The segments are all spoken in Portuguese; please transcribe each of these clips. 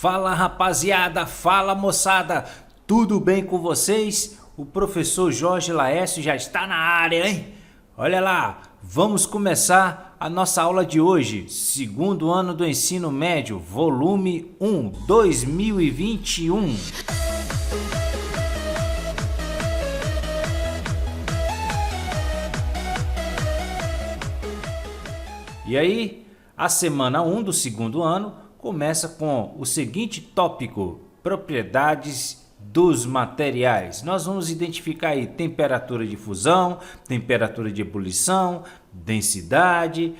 Fala rapaziada, fala moçada, tudo bem com vocês? O professor Jorge Laércio já está na área, hein? Olha lá, vamos começar a nossa aula de hoje, segundo ano do ensino médio, volume 1, 2021. E aí, a semana 1 do segundo ano começa com o seguinte tópico: propriedades dos materiais. Nós vamos identificar aí temperatura de fusão, temperatura de ebulição, densidade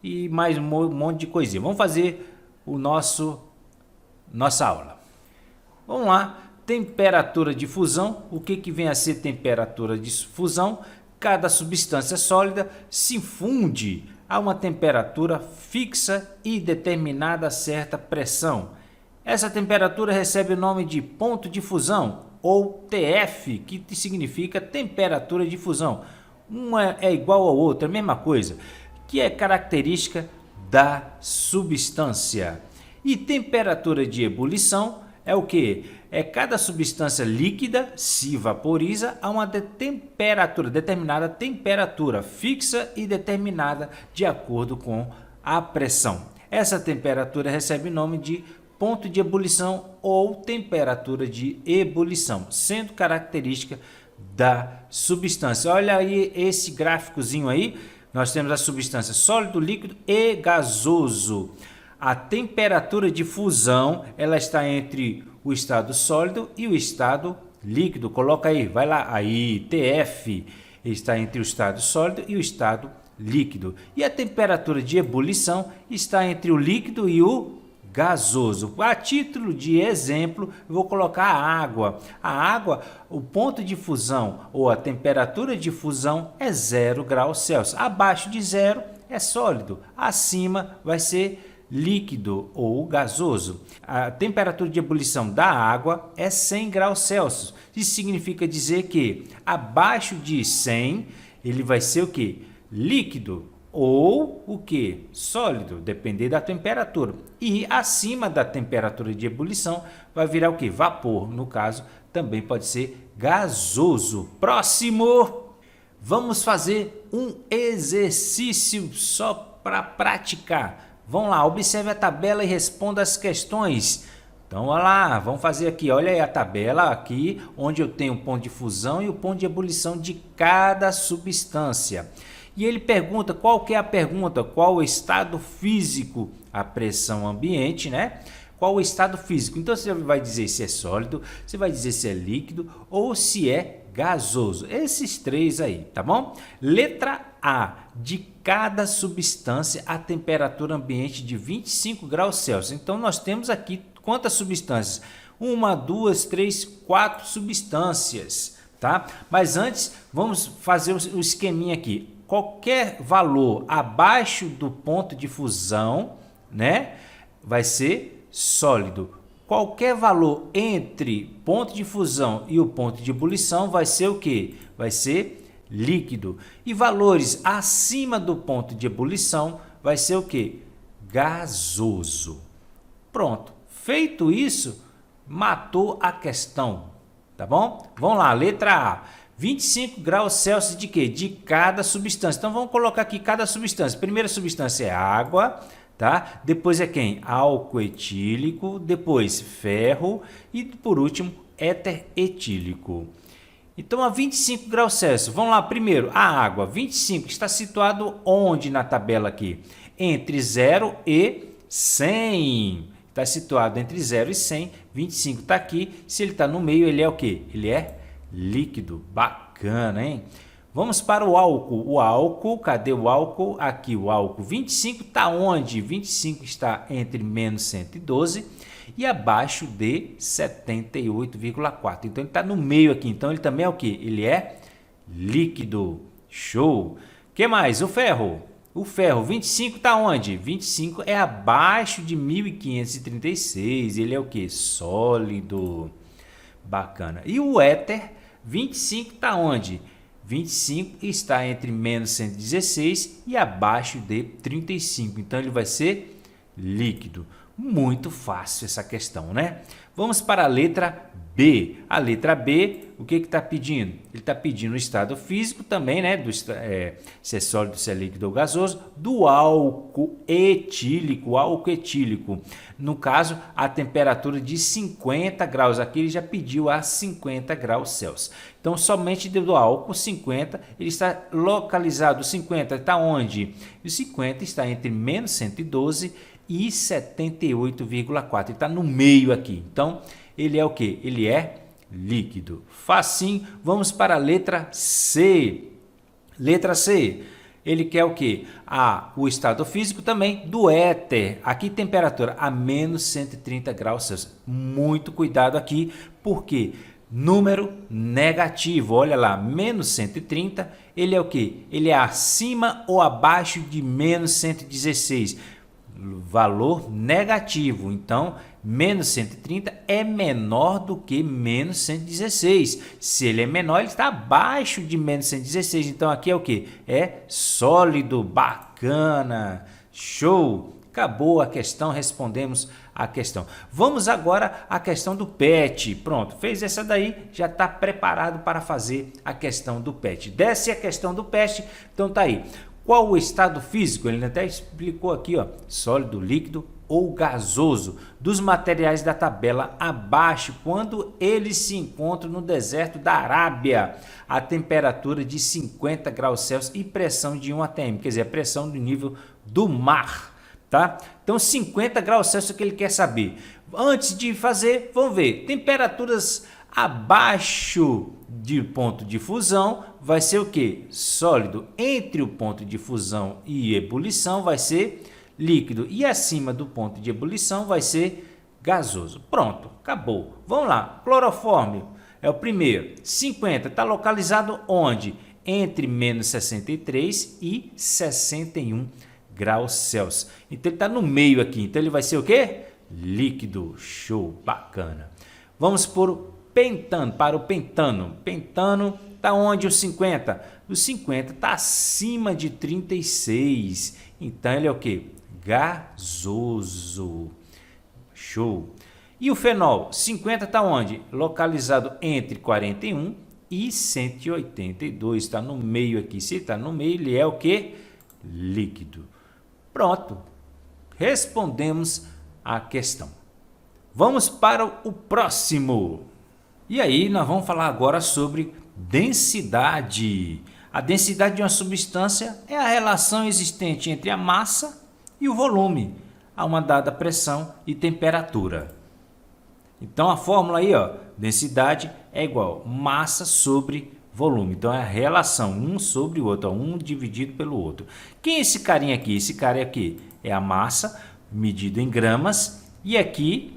e mais um monte de coisinha. Vamos fazer nossa aula. Vamos lá, temperatura de fusão. O que vem a ser temperatura de fusão? Cada substância sólida se funde a uma temperatura fixa e determinada a certa pressão. Essa temperatura recebe o nome de ponto de fusão, ou TF, que significa temperatura de fusão. Uma é igual ao outro, é a mesma coisa, que é característica da substância. E temperatura de ebulição é o que? É cada substância líquida se vaporiza a uma determinada temperatura fixa e determinada de acordo com a pressão. Essa temperatura recebe o nome de ponto de ebulição ou temperatura de ebulição, sendo característica da substância. Olha aí esse gráficozinho aí, nós temos a substância sólido, líquido e gasoso. A temperatura de fusão, ela está entre o estado sólido e o estado líquido. Coloca aí, vai lá, aí, TF, está entre o estado sólido e o estado líquido. E a temperatura de ebulição está entre o líquido e o gasoso. A título de exemplo, eu vou colocar a água. A água, o ponto de fusão ou a temperatura de fusão é 0 graus Celsius. Abaixo de 0 é sólido, acima vai ser líquido ou gasoso. A temperatura de ebulição da água é 100 graus Celsius. Isso significa dizer que abaixo de 100 ele vai ser o que? Líquido ou o que? Sólido, depender da temperatura. E acima da temperatura de ebulição vai virar o que? Vapor. No caso, também pode ser gasoso. Próximo! Vamos fazer um exercício só para praticar. Vamos lá, observe a tabela e responda as questões. Então, olha lá, vamos fazer aqui, olha aí a tabela aqui, onde eu tenho o ponto de fusão e o ponto de ebulição de cada substância. E ele pergunta, qual que é a pergunta? Qual o estado físico? A pressão ambiente, né? Qual o estado físico? Então, você vai dizer se é sólido, você vai dizer se é líquido ou se é gasoso. Esses três aí, tá bom? Letra A. De cada substância a temperatura ambiente de 25 graus Celsius. Então, nós temos aqui quantas substâncias? 1, 2, 3, 4 substâncias, tá? Mas antes, vamos fazer o esqueminha aqui. Qualquer valor abaixo do ponto de fusão, né, vai ser sólido. Qualquer valor entre ponto de fusão e o ponto de ebulição vai ser o que? Vai ser líquido. E valores acima do ponto de ebulição vai ser o que? Gasoso. Pronto. Feito isso, matou a questão. Tá bom? Vamos lá, letra A. 25 graus Celsius de quê? De cada substância. Então vamos colocar aqui cada substância. Primeira substância é água. Tá? Depois é quem? Álcool etílico, depois ferro e por último éter etílico. Então a 25 graus Celsius, vamos lá, primeiro a água, 25 está situado onde na tabela aqui? Entre 0 e 100, está situado entre 0 e 100, 25 está aqui, se ele está no meio ele é o que? Ele é líquido, bacana, hein? Vamos para o álcool. O álcool, cadê o álcool? Aqui o álcool 25 está onde? 25 está entre menos 112 e abaixo de 78,4. Então ele está no meio aqui. Então ele também é o que? Ele é líquido. Show! O que mais? O ferro. O ferro 25 está onde? 25 é abaixo de 1536. Ele é o que? Sólido. Bacana. E o éter 25 está onde? 25 está entre menos 116 e abaixo de 35. Então, ele vai ser líquido. Muito fácil essa questão, né? Vamos para a letra B. A letra B, o que está pedindo? Ele está pedindo o estado físico também, né? Se é sólido, se é líquido ou gasoso, do álcool etílico, No caso, a temperatura de 50 graus. Aqui ele já pediu a 50 graus Celsius. Então, somente do álcool 50, ele está localizado. 50 está onde? O 50 está entre menos 112 e 78,4. Ele está no meio aqui. Então, ele é o que? Ele é líquido. Facinho. Vamos para a letra C. Letra C. Ele quer o que? O estado físico também do éter. Aqui temperatura a menos 130 graus Celsius. Muito cuidado aqui, porque número negativo. Olha lá, menos 130, ele é o que? Ele é acima ou abaixo de menos 116. Valor negativo. Então, menos 130 é menor do que menos 116. Se ele é menor, ele está abaixo de menos 116. Então, aqui é o que? É sólido. Bacana. Show. Acabou a questão, respondemos a questão. Vamos agora à questão do PET. Pronto, fez essa daí, já está preparado para fazer a questão do PET. Desce a questão do PET, então tá aí. Qual o estado físico? Ele até explicou aqui, ó, sólido, líquido ou gasoso, dos materiais da tabela abaixo, quando eles se encontram no deserto da Arábia, a temperatura de 50 graus Celsius e pressão de 1 atm, quer dizer, a pressão do nível do mar, tá? Então, 50 graus Celsius é o que ele quer saber. Antes de fazer, vamos ver, temperaturas abaixo do ponto de fusão vai ser o que? Sólido. Entre o ponto de fusão e ebulição vai ser líquido. E acima do ponto de ebulição vai ser gasoso. Pronto, acabou. Vamos lá. Clorofórmio é o primeiro. 50 está localizado onde? Entre menos 63 e 61 graus Celsius. Então ele está no meio aqui. Então ele vai ser o quê? Líquido. Show, bacana. Vamos para o pentano. Pentano está onde o 50? O 50 está acima de 36. Então ele é o que? Gasoso. Show. E o fenol? 50 está onde? Localizado entre 41 e 182. Está no meio aqui. Se está no meio, ele é o que? Líquido. Pronto. Respondemos a questão. Vamos para o próximo. E aí nós vamos falar agora sobre densidade. A densidade de uma substância é a relação existente entre a massa e o volume a uma dada pressão e temperatura. Então a fórmula aí, ó, densidade é igual massa sobre volume. Então é a relação um sobre o outro, ó, um dividido pelo outro. Quem é esse carinha aqui? Esse cara aqui é a massa medido em gramas e aqui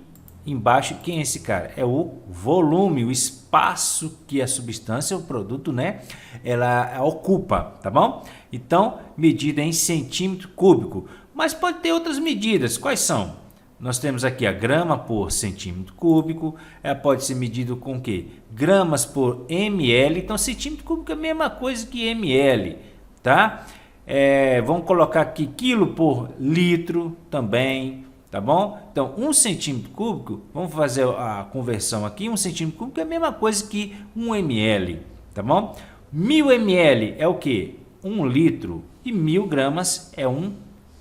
embaixo, quem é esse cara? É o volume, o espaço que a substância, o produto, né, ela ocupa, tá bom? Então, medida em centímetro cúbico. Mas pode ter outras medidas. Quais são? Nós temos aqui a grama por centímetro cúbico. Ela pode ser medido com o quê? Gramas por ml. Então, centímetro cúbico é a mesma coisa que ml, tá? Vamos colocar aqui quilo por litro também. Tá bom? Então, 1 centímetro cúbico, vamos fazer a conversão aqui, 1 centímetro cúbico é a mesma coisa que 1 ml, tá bom? 1000 ml é o que? 1 litro e 1000 gramas é 1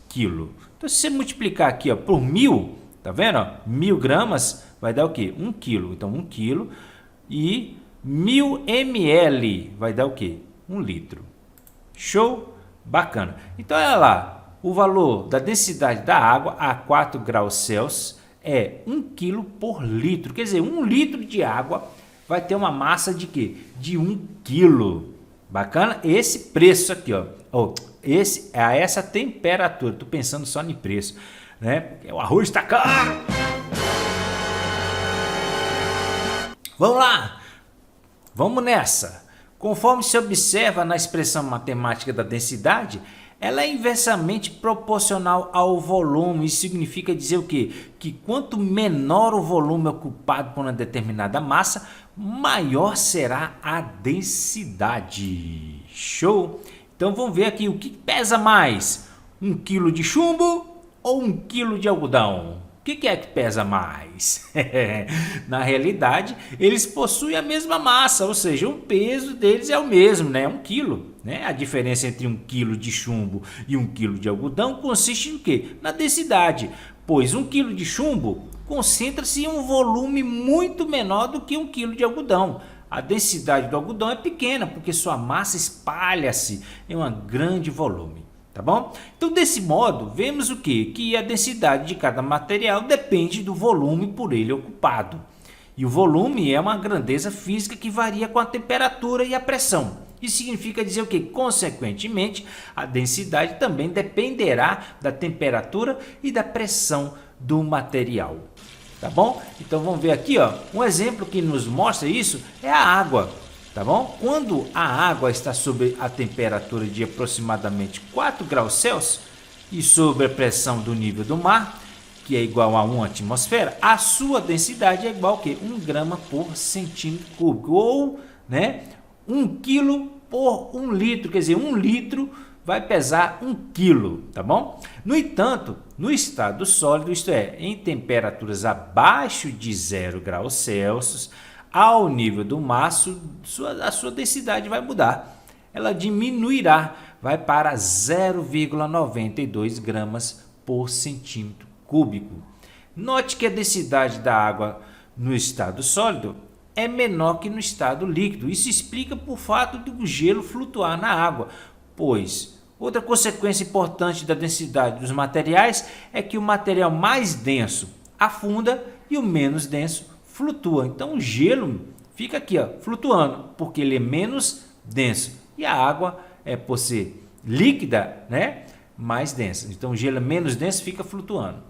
quilo. Então, se você multiplicar aqui, ó, por 1000, tá vendo? Ó, 1000 gramas vai dar o que? 1 quilo. Então, 1 quilo e 1000 ml vai dar o que? 1 litro. Show? Bacana. Então, olha lá. O valor da densidade da água a 4 graus Celsius é 1 kg por litro. Quer dizer, 1 litro de água vai ter uma massa de quê? De 1 kg. Bacana? Esse preço aqui, ó. Esse é a essa temperatura. Tô pensando só em preço, né? Porque o arroz está caro. Vamos lá. Vamos nessa. Conforme se observa na expressão matemática da densidade, ela é inversamente proporcional ao volume. Isso significa dizer o quê? Que quanto menor o volume ocupado por uma determinada massa, maior será a densidade. Show? Então vamos ver aqui o que pesa mais, 1 kg de chumbo ou 1 kg de algodão? O que é que pesa mais? Na realidade, eles possuem a mesma massa, ou seja, o peso deles é o mesmo, né? 1 quilo. Né? A diferença entre 1 quilo de chumbo e 1 quilo de algodão consiste em quê? Na densidade, pois 1 quilo de chumbo concentra-se em um volume muito menor do que 1 quilo de algodão. A densidade do algodão é pequena, porque sua massa espalha-se em um grande volume. Tá bom? Então, desse modo, vemos o quê? Que a densidade de cada material depende do volume por ele ocupado. E o volume é uma grandeza física que varia com a temperatura e a pressão. Isso significa dizer o quê? Consequentemente, a densidade também dependerá da temperatura e da pressão do material. Tá bom? Então, vamos ver aqui, ó, um exemplo que nos mostra isso é a água. Tá bom? Quando a água está sob a temperatura de aproximadamente 4 graus Celsius e sob a pressão do nível do mar, que é igual a 1 atmosfera, a sua densidade é igual a quê? 1 grama por centímetro cúbico, ou, né, 1 quilo por 1 litro, quer dizer, 1 litro vai pesar 1 quilo, tá bom? No entanto, no estado sólido, isto é, em temperaturas abaixo de 0 graus Celsius, ao nível do mar, a sua densidade vai mudar. Ela diminuirá, vai para 0,92 gramas por centímetro cúbico. Note que a densidade da água no estado sólido é menor que no estado líquido. Isso explica por fato do gelo flutuar na água, pois outra consequência importante da densidade dos materiais é que o material mais denso afunda e o menos denso flutua. Então o gelo fica aqui, ó, flutuando, porque ele é menos denso. E a água por ser líquida, né, mais densa. Então o gelo é menos denso, fica flutuando.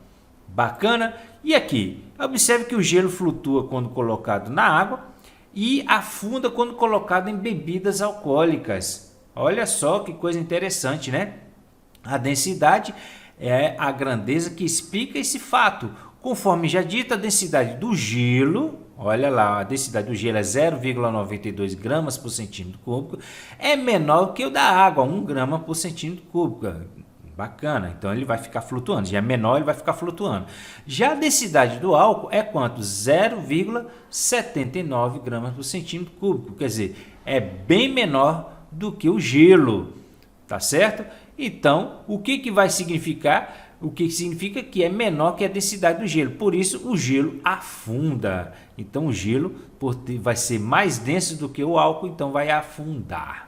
Bacana? E aqui, observe que o gelo flutua quando colocado na água e afunda quando colocado em bebidas alcoólicas. Olha só que coisa interessante, né? A densidade é a grandeza que explica esse fato. Conforme já dito, a densidade do gelo, olha lá, a densidade do gelo é 0,92 gramas por centímetro cúbico, é menor que o da água, 1 grama por centímetro cúbico. Bacana, então ele vai ficar flutuando, já é menor, ele vai ficar flutuando. Já a densidade do álcool é quanto? 0,79 gramas por centímetro cúbico, quer dizer, é bem menor do que o gelo, tá certo? Então, o que vai significar? O que significa que é menor que a densidade do gelo. Por isso, o gelo afunda. Então, o gelo vai ser mais denso do que o álcool, então vai afundar.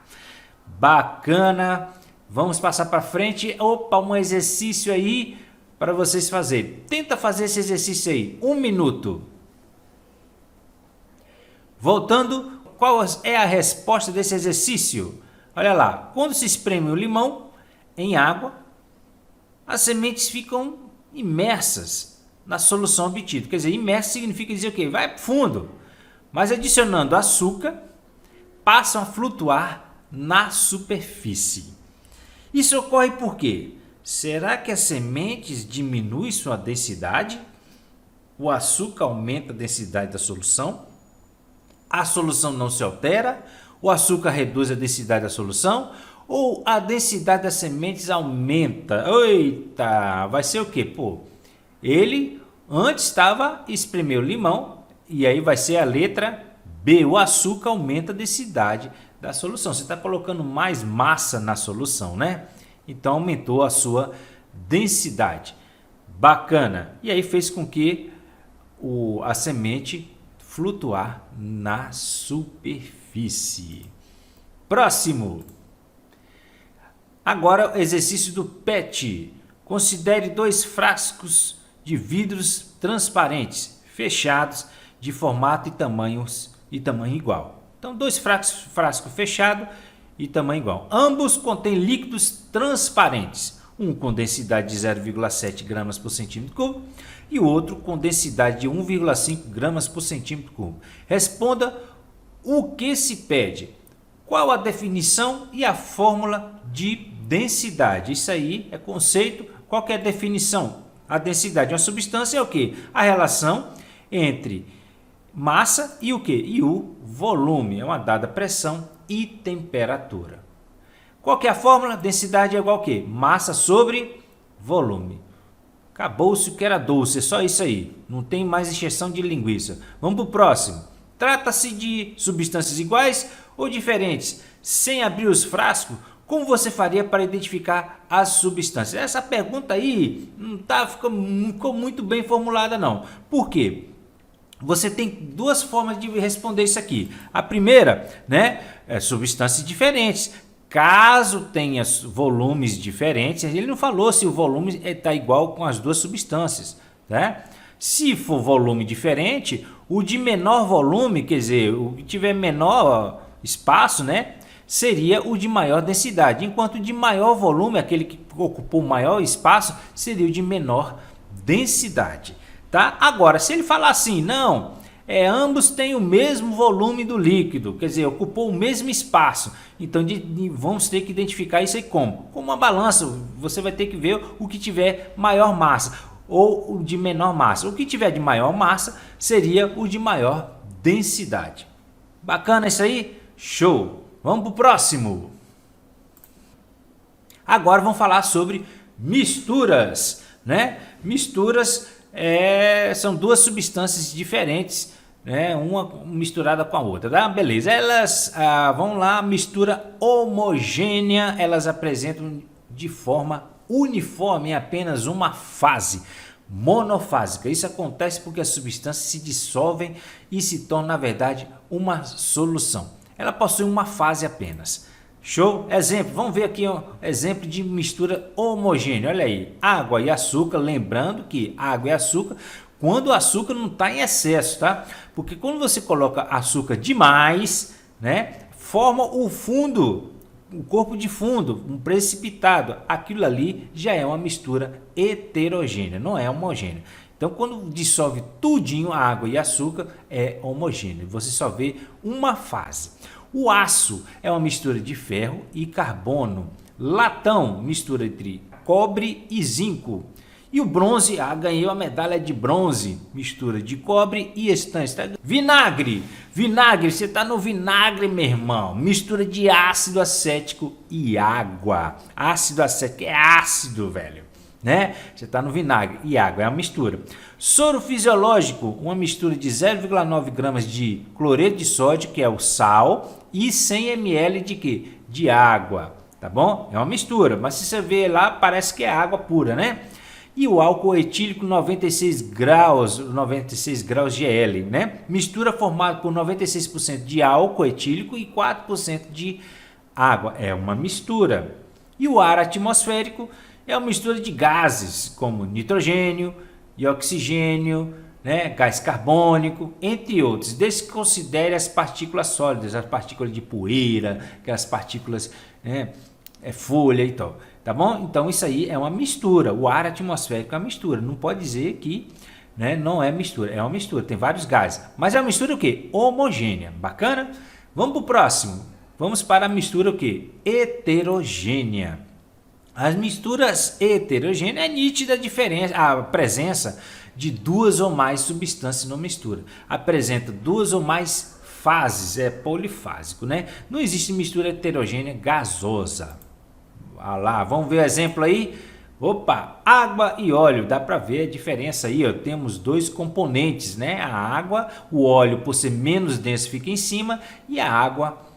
Bacana. Vamos passar para frente. Opa, um exercício aí para vocês fazerem. Tenta fazer esse exercício aí. 1 minuto. Voltando, qual é a resposta desse exercício? Olha lá. Quando se espreme o limão em água, as sementes ficam imersas na solução obtida. Quer dizer, imerso significa dizer o quê? Vai fundo. Mas adicionando açúcar, passam a flutuar na superfície. Isso ocorre por quê? Será que as sementes diminuem sua densidade? O açúcar aumenta a densidade da solução? A solução não se altera? O açúcar reduz a densidade da solução? Ou a densidade das sementes aumenta? Eita, vai ser o quê? Pô, ele antes estava espremer o limão e aí vai ser a letra B. O açúcar aumenta a densidade da solução. Você está colocando mais massa na solução, né? Então aumentou a sua densidade. Bacana. E aí fez com que a semente flutuar na superfície. Próximo. Agora, o exercício do PET. Considere 2 frascos de vidros transparentes, fechados, de formato e tamanho igual. Então, 2 frascos fechados e tamanho igual. Ambos contêm líquidos transparentes. Um com densidade de 0,7 gramas por centímetro cúbico e o outro com densidade de 1,5 gramas por centímetro cúbico. Responda o que se pede. Qual a definição e a fórmula de densidade? Isso aí é conceito. Qual que é a definição? A densidade de uma substância é o quê? A relação entre massa e o quê? E o volume. É uma dada pressão e temperatura. Qual que é a fórmula? Densidade é igual a quê? Massa sobre volume. Acabou-se o que era doce, é só isso aí. Não tem mais encheção de linguiça. Vamos para o próximo. Trata-se de substâncias iguais ou diferentes? Sem abrir os frascos, como você faria para identificar as substâncias? Essa pergunta aí ficou muito bem formulada não. Por quê? Você tem duas formas de responder isso aqui. A primeira, né, é substâncias diferentes. Caso tenha volumes diferentes, ele não falou se o volume está igual com as duas substâncias, né? Se for volume diferente, o de menor volume, quer dizer, o que tiver menor espaço, né, seria o de maior densidade, enquanto o de maior volume, aquele que ocupou maior espaço, seria o de menor densidade, tá? Agora, se ele falar assim, não, ambos têm o mesmo volume do líquido, quer dizer, ocupou o mesmo espaço, então vamos ter que identificar isso aí como? Com uma balança, você vai ter que ver o que tiver maior massa, ou o de menor massa. O que tiver de maior massa seria o de maior densidade. Bacana isso aí? Show! Vamos para o próximo. Agora vamos falar sobre misturas, né? Misturas são duas substâncias diferentes, né? Uma misturada com a outra, tá? Beleza, elas, vamos lá, mistura homogênea, elas apresentam de forma uniforme em apenas uma fase monofásica. Isso acontece porque as substâncias se dissolvem e se tornam, na verdade, uma solução. Ela possui uma fase apenas. Show? Exemplo, vamos ver aqui um exemplo de mistura homogênea. Olha aí, água e açúcar, lembrando que água e açúcar, quando o açúcar não está em excesso, tá? Porque quando você coloca açúcar demais, né, forma o fundo, o corpo de fundo, um precipitado. Aquilo ali já é uma mistura heterogênea, não é homogênea. Então, quando dissolve tudinho, a água e açúcar, é homogêneo. Você só vê uma fase. O aço é uma mistura de ferro e carbono. Latão, mistura entre cobre e zinco. E o bronze, ganhei a medalha de bronze, mistura de cobre e estanho. Tá? Vinagre, você está no vinagre, meu irmão. Mistura de ácido acético e água. Ácido acético é ácido, velho. Né? Você está no vinagre e água, é uma mistura. Soro fisiológico, uma mistura de 0,9 gramas de cloreto de sódio, que é o sal, e 100 ml de quê? De água, tá bom? É uma mistura, mas se você ver lá, parece que é água pura, né? E o álcool etílico 96 graus GL, né? Mistura formada por 96% de álcool etílico e 4% de água, é uma mistura. E o ar atmosférico é uma mistura de gases como nitrogênio e oxigênio, né, gás carbônico, entre outros. Desconsidere as partículas sólidas, as partículas de poeira, aquelas partículas, né, folha e tal. Tá bom? Então isso aí é uma mistura. O ar atmosférico é uma mistura. Não pode dizer que, né, não é mistura. É uma mistura. Tem vários gases. Mas é uma mistura o quê? Homogênea. Bacana? Vamos para o próximo. Vamos para a mistura o quê? Heterogênea. As misturas heterogêneas é nítida a presença de duas ou mais substâncias numa mistura. Apresenta duas ou mais fases, é polifásico, né? Não existe mistura heterogênea gasosa. Lá, vamos ver o exemplo aí. Opa, água e óleo, dá para ver a diferença aí, ó. Temos dois componentes, né? A água, o óleo por ser menos denso fica em cima e a água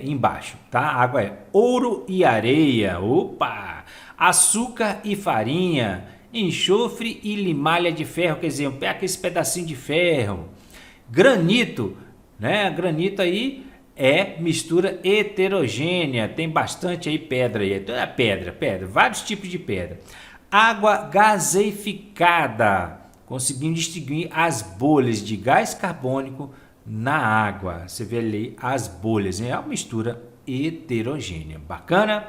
embaixo, tá? A água é ouro e areia, opa, açúcar e farinha, enxofre e limalha de ferro, quer dizer, aqueles pedacinhos de ferro, granito, né? Granito aí é mistura heterogênea, tem bastante aí pedra aí, pedra, vários tipos de pedra. Água gaseificada, conseguimos distinguir as bolhas de gás carbônico na água. Você vê ali as bolhas, é uma mistura heterogênea. Bacana?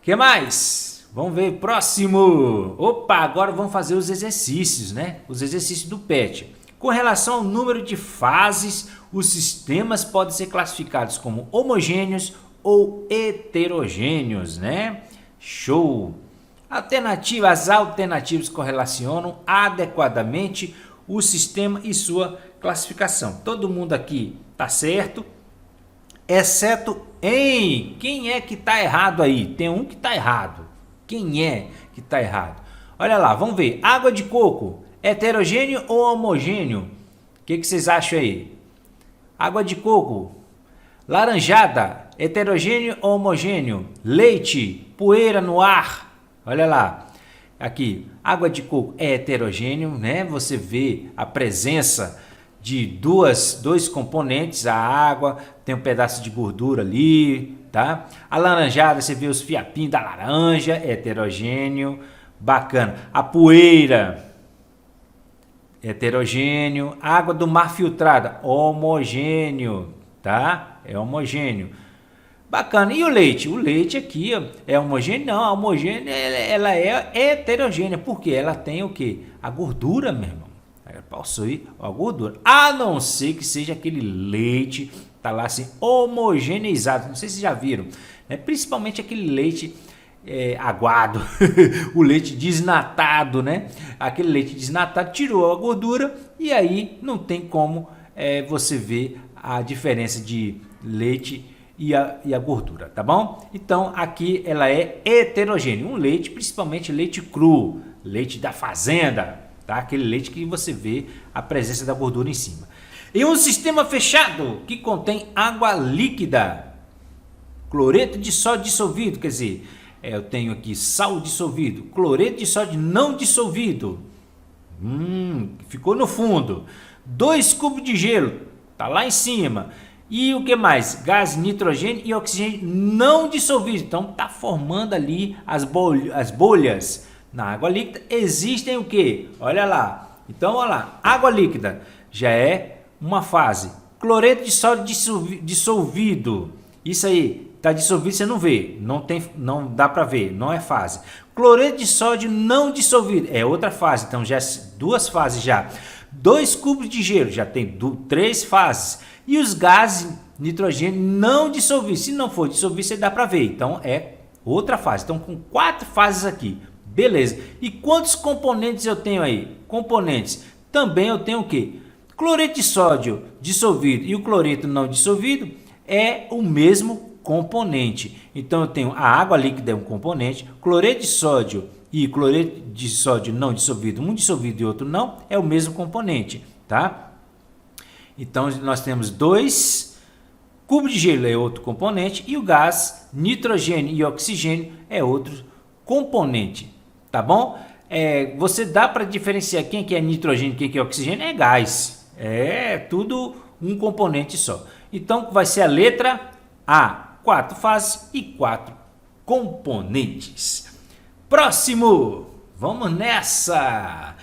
Que mais? Vamos ver o próximo. Opa, agora vamos fazer os exercícios, né? Os exercícios do PET. Com relação ao número de fases, os sistemas podem ser classificados como homogêneos ou heterogêneos, né? Show! As alternativas correlacionam adequadamente o sistema e sua classificação. Todo mundo aqui tá certo, exceto quem é que tá errado aí? Tem um que tá errado. Quem é que tá errado? Olha lá, vamos ver. Água de coco, heterogêneo ou homogêneo? O que vocês acham aí? Água de coco, laranjada, heterogêneo ou homogêneo? Leite, poeira no ar. Olha lá. Aqui, água de coco é heterogêneo, né? Você vê a presença de dois componentes, a água, tem um pedaço de gordura ali, tá? A laranjada, você vê os fiapinhos da laranja, é heterogêneo, bacana. A poeira, heterogêneo. A água do mar filtrada, homogêneo, tá? É homogêneo. Bacana. E o leite? O leite aqui ó, é homogêneo? Não, a homogênea ela é heterogênea. Por quê? Ela tem o quê? A gordura, meu irmão. Ela possui a gordura. A não ser que seja aquele leite, tá lá assim, homogeneizado. Não sei se vocês já viram. Né? Principalmente aquele leite aguado, o leite desnatado, né? Aquele leite desnatado tirou a gordura e aí não tem como você ver a diferença de leite e a gordura, tá bom? Então aqui ela é heterogênea, um leite, principalmente leite cru, leite da fazenda, tá? Aquele leite que você vê a presença da gordura em cima. E um sistema fechado que contém água líquida, cloreto de sódio dissolvido, quer dizer, eu tenho aqui sal dissolvido, cloreto de sódio não dissolvido, ficou no fundo, 2 cubos de gelo, tá lá em cima. E o que mais? Gás, nitrogênio e oxigênio não dissolvidos. Então tá formando ali as bolhas. Na água líquida existem o que? Olha lá. Então olha lá. Água líquida já é uma fase. Cloreto de sódio dissolvido. Isso aí tá dissolvido, você não vê. Não dá para ver. Não é fase. Cloreto de sódio não dissolvido. É outra fase. Então já é 2 fases já. 2 cubos de gelo. Já tem 3 fases. E os gases nitrogênio não dissolvidos. Se não for dissolvido, você dá para ver. Então é outra fase. Então com 4 fases aqui. Beleza. E quantos componentes eu tenho aí? Componentes. Também eu tenho o quê? Cloreto de sódio dissolvido e o cloreto não dissolvido é o mesmo componente. Então eu tenho a água líquida é um componente, cloreto de sódio e cloreto de sódio não dissolvido, um dissolvido e outro não, é o mesmo componente, tá? Então nós temos 2 cubos de gelo é outro componente e o gás, nitrogênio e oxigênio é outro componente, tá bom? Você dá para diferenciar quem que é nitrogênio e quem que é oxigênio, é gás, é tudo um componente só. Então vai ser a letra A, 4 fases e 4 componentes. Próximo, vamos nessa!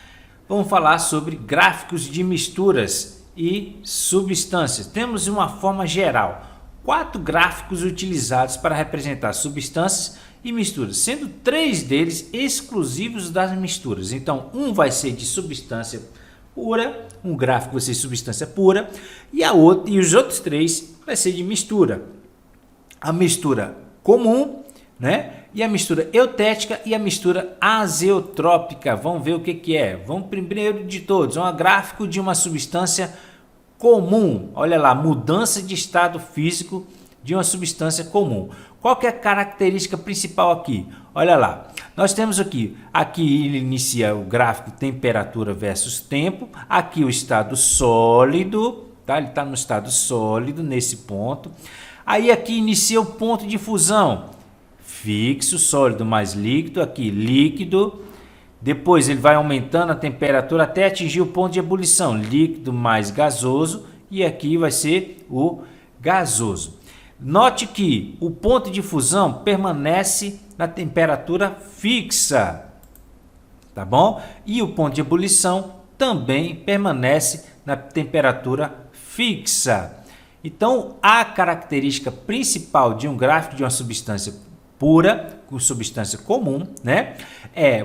Vamos falar sobre gráficos de misturas e substâncias. Temos uma forma geral, 4 gráficos utilizados para representar substâncias e misturas, sendo 3 deles exclusivos das misturas. Então, um vai ser de substância pura, um gráfico vai ser de substância pura, e os outros 3 vai ser de mistura. A mistura comum, né? E a mistura eutética e a mistura azeotrópica. Vamos ver o que é. Vamos primeiro de todos, um gráfico de uma substância comum. Olha lá, mudança de estado físico de uma substância comum. Qual que é a característica principal aqui? Olha lá, nós temos aqui ele inicia o gráfico temperatura versus tempo, aqui o estado sólido, tá? Ele está no estado sólido nesse ponto. Aí aqui inicia o ponto de fusão, fixo, sólido mais líquido, aqui líquido. Depois ele vai aumentando a temperatura até atingir o ponto de ebulição, líquido mais gasoso, e aqui vai ser o gasoso. Note que o ponto de fusão permanece na temperatura fixa, tá bom? E o ponto de ebulição também permanece na temperatura fixa. Então, a característica principal de um gráfico de uma substância pura, com substância comum, né?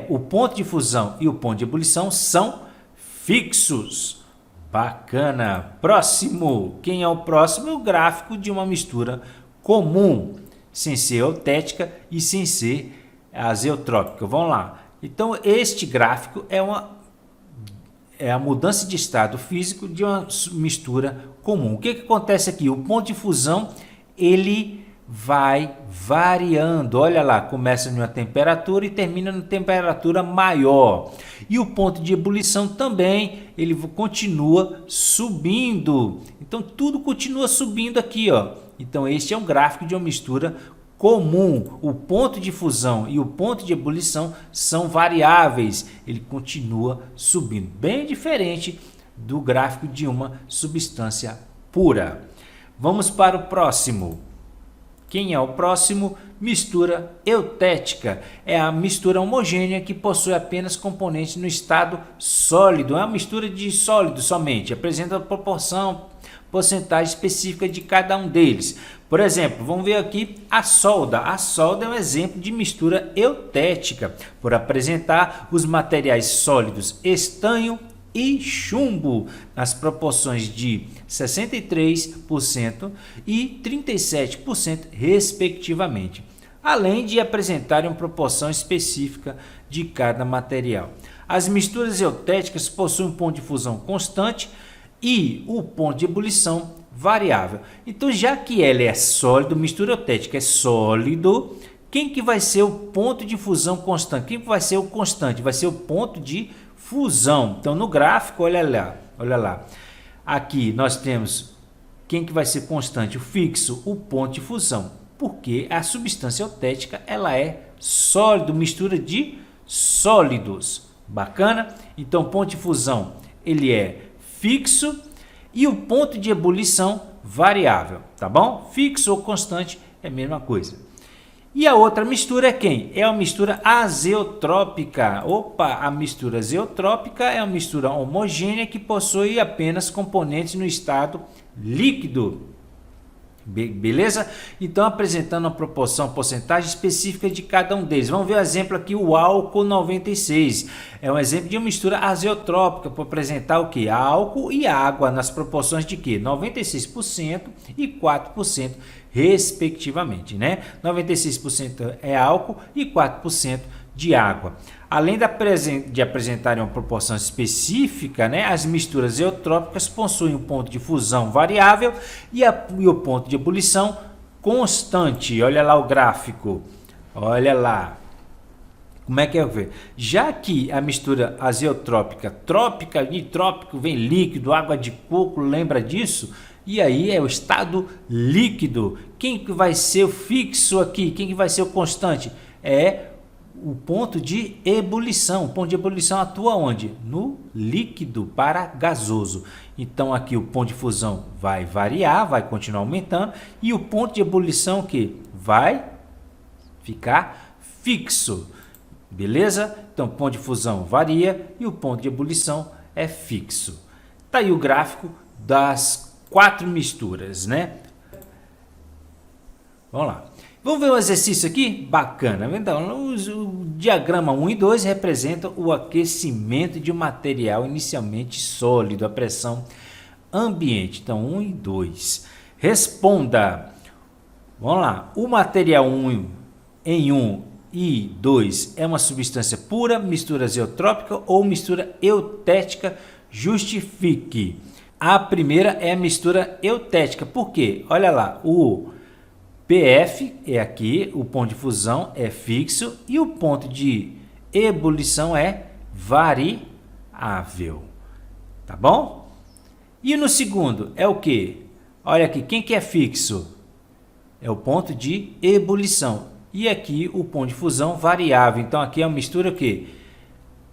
O ponto de fusão e o ponto de ebulição são fixos. Bacana. Próximo. Quem é o próximo? O gráfico de uma mistura comum, sem ser eutética e sem ser azeotrópica. Vamos lá. Então, este gráfico é a mudança de estado físico de uma mistura comum. O que acontece aqui? O ponto de fusão, ele vai variando. Olha lá, começa em uma temperatura e termina em temperatura maior. E o ponto de ebulição também, ele continua subindo. Então tudo continua subindo aqui, ó. Então este é um gráfico de uma mistura comum. O ponto de fusão e o ponto de ebulição são variáveis. Ele continua subindo, bem diferente do gráfico de uma substância pura. Vamos para o próximo. Quem é o próximo? Mistura eutética. É a mistura homogênea que possui apenas componentes no estado sólido. É uma mistura de sólidos somente. Apresenta a porcentagem específica de cada um deles. Por exemplo, vamos ver aqui a solda. A solda é um exemplo de mistura eutética, por apresentar os materiais sólidos estanho e chumbo nas proporções de 63% e 37% respectivamente, além de apresentarem uma proporção específica de cada material. As misturas eutéticas possuem um ponto de fusão constante e o ponto de ebulição variável. Então, já que ela é sólido, mistura eutética é sólido, quem que vai ser o ponto de fusão constante? Quem que vai ser o constante? Vai ser o ponto de fusão. Então, no gráfico, olha lá. Aqui nós temos quem que vai ser constante, o fixo, o ponto de fusão, porque a substância eutética ela é sólido, mistura de sólidos. Bacana? Então, o ponto de fusão ele é fixo e o ponto de ebulição variável, tá bom? Fixo ou constante é a mesma coisa. E a outra mistura é quem? É a mistura azeotrópica. Opa, a mistura azeotrópica é uma mistura homogênea que possui apenas componentes no estado líquido. Beleza? Então, apresentando uma porcentagem específica de cada um deles. Vamos ver o exemplo aqui, o álcool 96. É um exemplo de uma mistura azeotrópica para apresentar o que? Álcool e água nas proporções de que? 96% e 4% respectivamente, né? 96% é álcool e 4% de água. Além de apresentarem uma proporção específica, né, as misturas eutrópicas possuem um ponto de fusão variável e o ponto de ebulição constante. Olha lá o gráfico. Olha lá. Como é que é ver? Já que a mistura azeotrópica, trópica e trópico vem líquido, água de coco, lembra disso? E aí é o estado líquido. Quem que vai ser o fixo aqui? Quem que vai ser o constante? É o ponto de ebulição. O ponto de ebulição atua onde? No líquido para gasoso. Então aqui o ponto de fusão vai variar, vai continuar aumentando. E o ponto de ebulição que vai ficar fixo. Beleza? Então o ponto de fusão varia e o ponto de ebulição é fixo. Tá aí o gráfico das 4 misturas, né? Vamos lá. Vamos ver um exercício aqui? Bacana. Então, o diagrama 1 e 2 representam o aquecimento de um material inicialmente sólido, a pressão ambiente. Então, 1 e 2. Responda. Vamos lá. O material 1 em 1 e 2 é uma substância pura, mistura azeotrópica ou mistura eutética? Justifique. A primeira é a mistura eutética. Por quê? Olha lá, o PF é aqui, o ponto de fusão é fixo e o ponto de ebulição é variável. Tá bom? E no segundo é o que? Olha aqui, quem que é fixo? É o ponto de ebulição. E aqui o ponto de fusão variável. Então aqui é uma mistura o quê?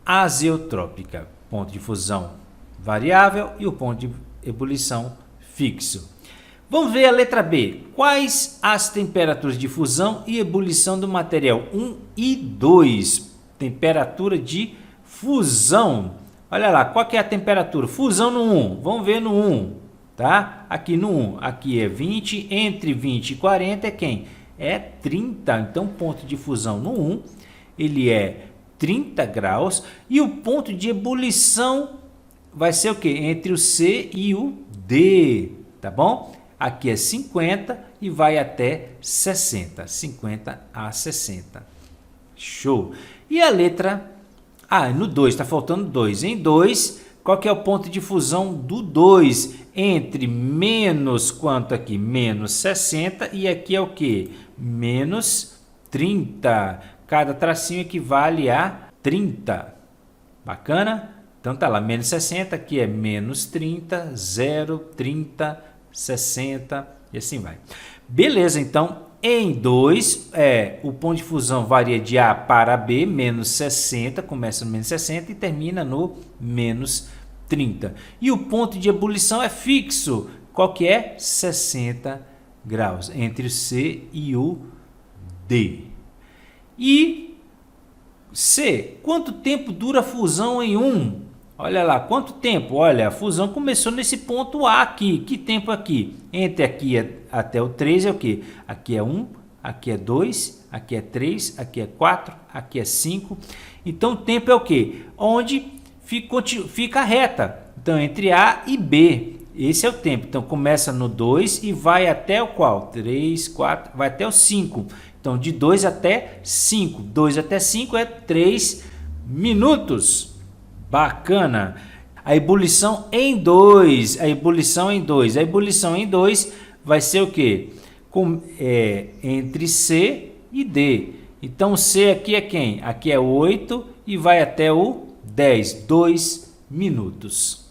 Azeotrópica. Ponto de fusão variável e o ponto de ebulição fixo. Vamos ver a letra B. Quais as temperaturas de fusão e ebulição do material 1 e 2? Temperatura de fusão. Olha lá, qual que é a temperatura? Fusão no 1. Vamos ver no 1, tá? Aqui no 1, aqui é 20, entre 20 e 40 é quem? É 30. Então, ponto de fusão no 1, ele é 30 graus. E o ponto de ebulição vai ser o quê? Entre o C e o D, tá bom? Aqui é 50 e vai até 60. 50 a 60. Show. E a letra... no 2, está faltando 2. Em 2, qual que é o ponto de fusão do 2? Entre menos quanto aqui? Menos 60 e aqui é o que? Menos 30. Cada tracinho equivale a 30. Bacana? Então tá lá, menos 60, aqui é menos 30, 0, 30, 60 e assim vai. Beleza, então em 2, o ponto de fusão varia de A para B, menos 60, começa no menos 60 e termina no menos 30. E o ponto de ebulição é fixo, qual que é? 60 graus, entre o C e o D. E C, quanto tempo dura a fusão em 1? Olha lá, quanto tempo? Olha, a fusão começou nesse ponto A aqui. Que tempo aqui? Entre aqui até o 3 é o quê? Aqui é 1, aqui é 2, aqui é 3, aqui é 4, aqui é 5. Então, o tempo é o quê? Onde fica reta. Então, entre A e B. Esse é o tempo. Então, começa no 2 e vai até o qual? 3, 4, vai até o 5. Então, de 2 até 5. 2 até 5 é 3 minutos. Bacana. A ebulição em 2. A ebulição em 2. A ebulição em 2 vai ser o quê? Entre C e D. Então, C aqui é quem? Aqui é 8 e vai até o 10. 2 minutos.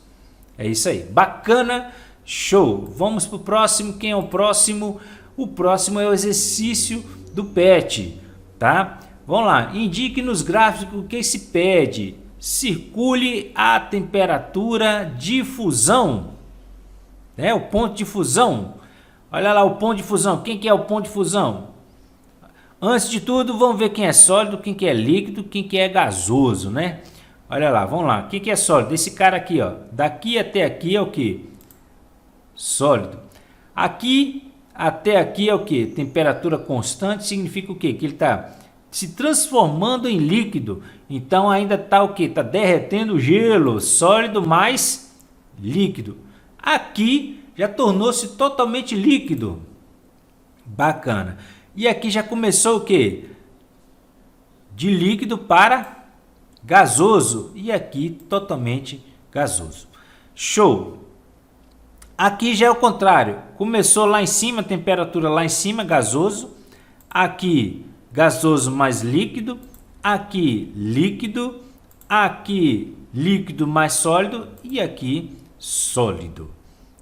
É isso aí. Bacana. Show. Vamos para o próximo. Quem é o próximo? O próximo é o exercício do PET. Tá? Vamos lá. Indique nos gráficos o que se pede. Circule a temperatura de fusão. O ponto de fusão. Olha lá o ponto de fusão. Quem que é o ponto de fusão? Antes de tudo, vamos ver quem é sólido, quem que é líquido, quem que é gasoso, né? Olha lá, vamos lá. Quem que é sólido? Esse cara aqui, ó. Daqui até aqui é o que? Sólido. Aqui até aqui é o que? Temperatura constante significa o quê? Que ele está se transformando em líquido. Então ainda está o que? Está derretendo o gelo, sólido mais líquido. Aqui já tornou-se totalmente líquido. Bacana. E aqui já começou o que? De líquido para gasoso. E aqui totalmente gasoso. Show! Aqui já é o contrário. Começou lá em cima, temperatura lá em cima, gasoso. Aqui gasoso mais líquido, aqui líquido mais sólido e aqui sólido.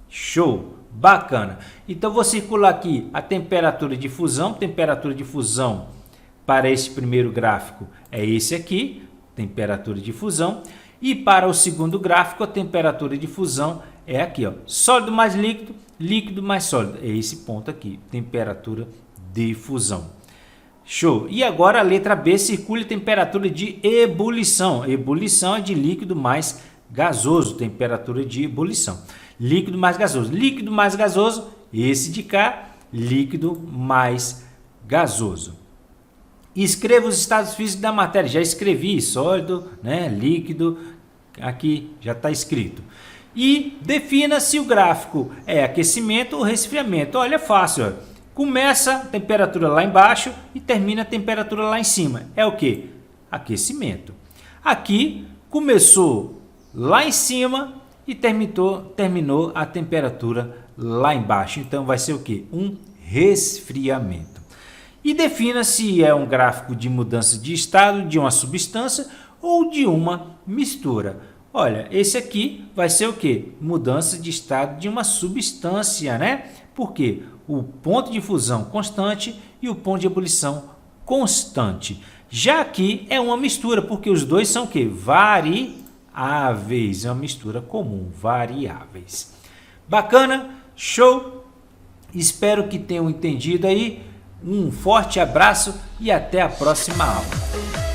Show, bacana. Então vou circular aqui a temperatura de fusão. Temperatura de fusão para esse primeiro gráfico é esse aqui, temperatura de fusão. E para o segundo gráfico a temperatura de fusão é aqui, ó, sólido mais líquido, líquido mais sólido. É esse ponto aqui, temperatura de fusão. Show! E agora a letra B, circule temperatura de ebulição. Ebulição é de líquido mais gasoso, temperatura de ebulição. Líquido mais gasoso. Líquido mais gasoso, esse de cá, líquido mais gasoso. Escreva os estados físicos da matéria. Já escrevi, sólido, né, líquido, aqui já está escrito. E defina se o gráfico é aquecimento ou resfriamento. Olha, é fácil, ó. Começa a temperatura lá embaixo e termina a temperatura lá em cima. É o que? Aquecimento. Aqui começou lá em cima e terminou a temperatura lá embaixo. Então vai ser o que? Um resfriamento. E defina se é um gráfico de mudança de estado de uma substância ou de uma mistura. Olha, esse aqui vai ser o que? Mudança de estado de uma substância, né? Por quê? O ponto de fusão constante e o ponto de ebulição constante. Já aqui é uma mistura, porque os dois são o quê? Variáveis. É uma mistura comum, variáveis. Bacana? Show? Espero que tenham entendido aí. Um forte abraço e até a próxima aula.